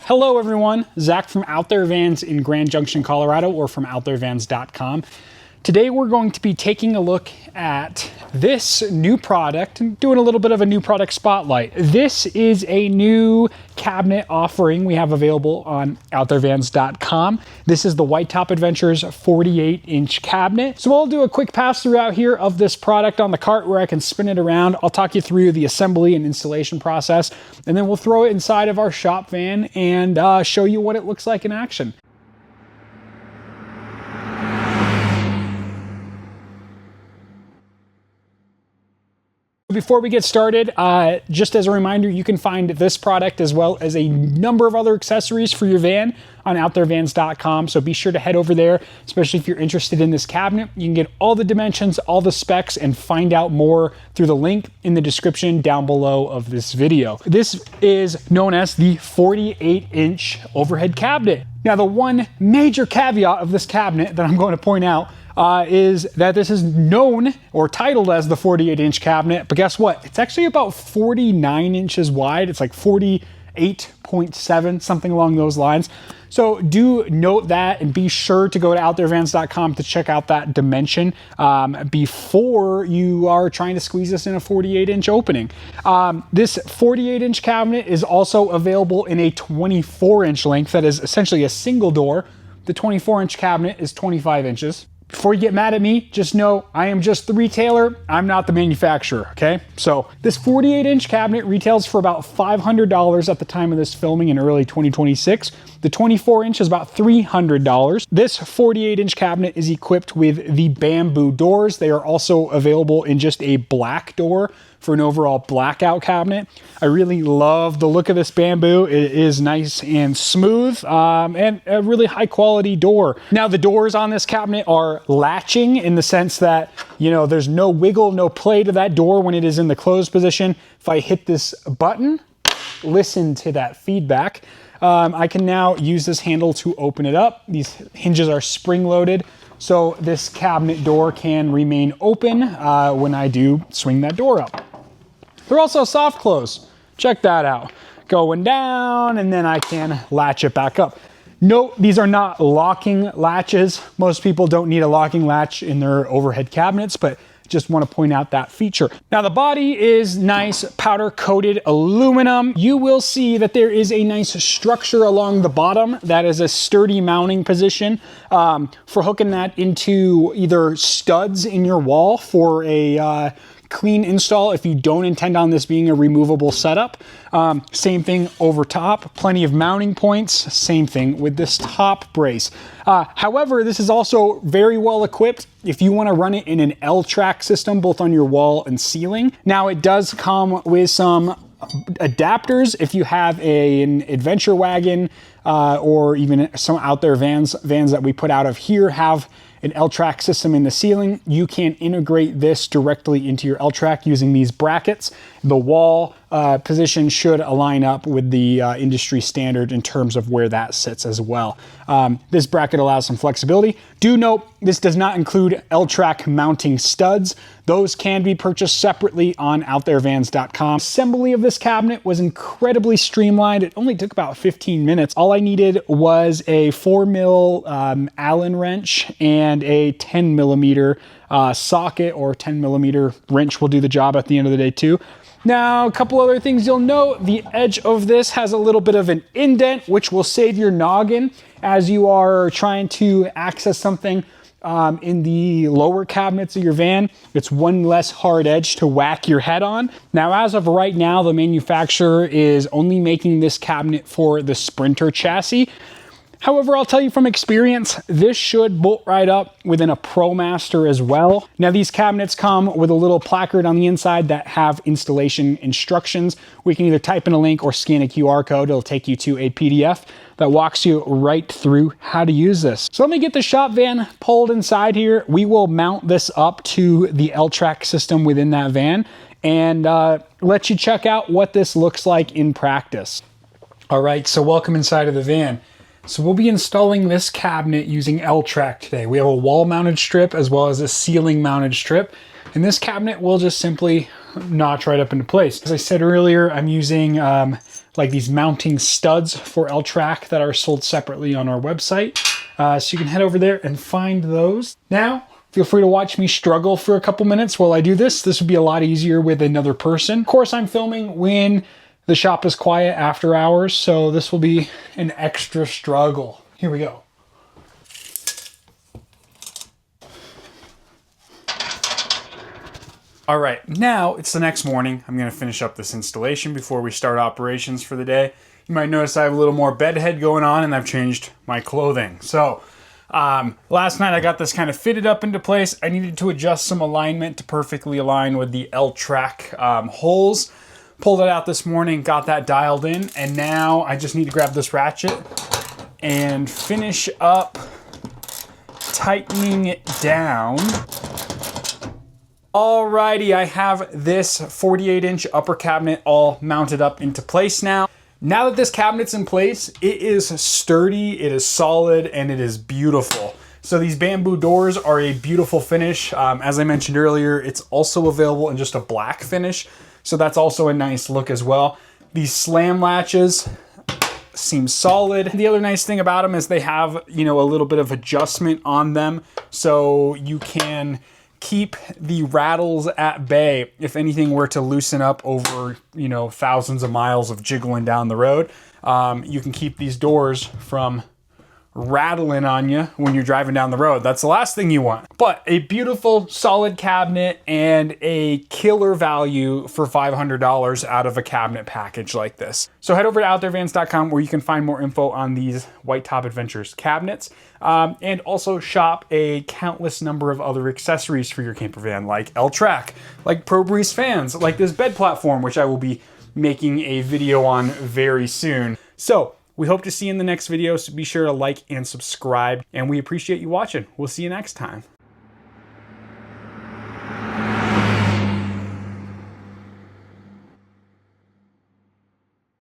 Hello everyone, Zach from Out There Vans in Grand Junction, Colorado, or from OutThereVans.com. Today we're going to be taking a look at this new product and doing a little bit of a new product spotlight. This is a new cabinet offering we have available on OutThereVans.com. This is the Whitetop Adventures 48-inch cabinet. So I'll do a quick pass through out here of this product on the cart where I can spin it around. I'll talk you through the assembly and installation process, and then we'll throw it inside of our shop van and show you what it looks like in action. Before we get started, just as a reminder, you can find this product as well as a number of other accessories for your van on OutThereVans.com. So be sure to head over there, especially if you're interested in this cabinet. You can get all the dimensions, all the specs, and find out more through the link in the description down below of this video. This is known as the 48-inch overhead cabinet. Now, the one major caveat of this cabinet that I'm going to point out is that this is known or titled as the 48-inch cabinet, but guess what? It's actually about 49 inches wide. It's like 48.7, something along those lines. So do note that and be sure to go to OutThereVans.com to check out that dimension before you are trying to squeeze this in a 48-inch opening. This 48-inch cabinet is also available in a 24-inch length that is essentially a single door. The 24-inch cabinet is 25 inches. Before you get mad at me, just know I am just the retailer. I'm not the manufacturer, okay? So this 48-inch cabinet retails for about $500 at the time of this filming in early 2026. The 24-inch is about $300. This 48-inch cabinet is equipped with the bamboo doors. They are also available in just a black door for an overall blackout cabinet. I really love the look of this bamboo. It is nice and smooth and a really high quality door. Now the doors on this cabinet are latching in the sense that, you know, there's no wiggle, no play to that door when it is in the closed position. If I hit this button, listen to that feedback. I can now use this handle to open it up. These hinges are spring loaded, so this cabinet door can remain open when I do swing that door up. They're also soft close. Check that out. Going down, and then I can latch it back up. Note, these are not locking latches. Most people don't need a locking latch in their overhead cabinets, but just want to point out that feature. Now the body is nice powder coated aluminum. You will see that there is a nice structure along the bottom that is a sturdy mounting position for hooking that into either studs in your wall for a clean install if you don't intend on this being a removable setup. Same thing over top, plenty of mounting points. Same thing with this top brace. However, this is also very well equipped if you want to run it in an L-track system, both on your wall and ceiling. Now it does come with some adapters if you have an adventure wagon or even some Out There vans that we put out of here have an L-track system in the ceiling. You can integrate this directly into your L-track using these brackets. The wall position should align up with the industry standard in terms of where that sits as well. This bracket allows some flexibility. Do note, this does not include L-track mounting studs. Those can be purchased separately on OutThereVans.com. Assembly of this cabinet was incredibly streamlined. It only took about 15 minutes. All I needed was a 4mm Allen wrench and a 10mm socket, or 10mm wrench will do the job at the end of the day too. Now, a couple other things you'll note. The edge of this has a little bit of an indent, which will save your noggin as you are trying to access something in the lower cabinets of your van. It's one less hard edge to whack your head on. Now, as of right now, the manufacturer is only making this cabinet for the Sprinter chassis. However, I'll tell you from experience, this should bolt right up within a ProMaster as well. Now, these cabinets come with a little placard on the inside that have installation instructions. We can either type in a link or scan a QR code. It'll take you to a PDF that walks you right through how to use this. So let me get the shop van pulled inside here. We will mount this up to the L-track system within that van and let you check out what this looks like in practice. All right, so welcome inside of the van. So we'll be installing this cabinet using L-track today. We have a wall mounted strip as well as a ceiling mounted strip. And this cabinet will just simply notch right up into place. As I said earlier, I'm using like these mounting studs for L-Track that are sold separately on our website. So you can head over there and find those. Now, feel free to watch me struggle for a couple minutes while I do this. This would be a lot easier with another person. Of course, I'm filming when the shop is quiet after hours, so this will be an extra struggle. Here we go. All right, now it's the next morning. I'm gonna finish up this installation before we start operations for the day. You might notice I have a little more bed head going on and I've changed my clothing. So last night I got this kind of fitted up into place. I needed to adjust some alignment to perfectly align with the L-Track holes. Pulled it out this morning, got that dialed in, and now I just need to grab this ratchet and finish up tightening it down. Alrighty, I have this 48-inch upper cabinet all mounted up into place now. Now that this cabinet's in place, it is sturdy, it is solid, and it is beautiful. So these bamboo doors are a beautiful finish. As I mentioned earlier, it's also available in just a black finish. So that's also a nice look as well. These slam latches seem solid. The other nice thing about them is they have, you know, a little bit of adjustment on them. So you can keep the rattles at bay if anything were to loosen up over, you know, thousands of miles of jiggling down the road. You can keep these doors from rattling on you when you're driving down the road. That's the last thing you want. But a beautiful, solid cabinet and a killer value for $500 out of a cabinet package like this. So head over to OutDoorVans.com where you can find more info on these Whitetop Adventures cabinets, and also shop a countless number of other accessories for your camper van, like L-Track, like ProBreeze fans, like this bed platform, which I will be making a video on very soon. So we hope to see you in the next video, so be sure to like and subscribe, and we appreciate you watching. We'll see you next time.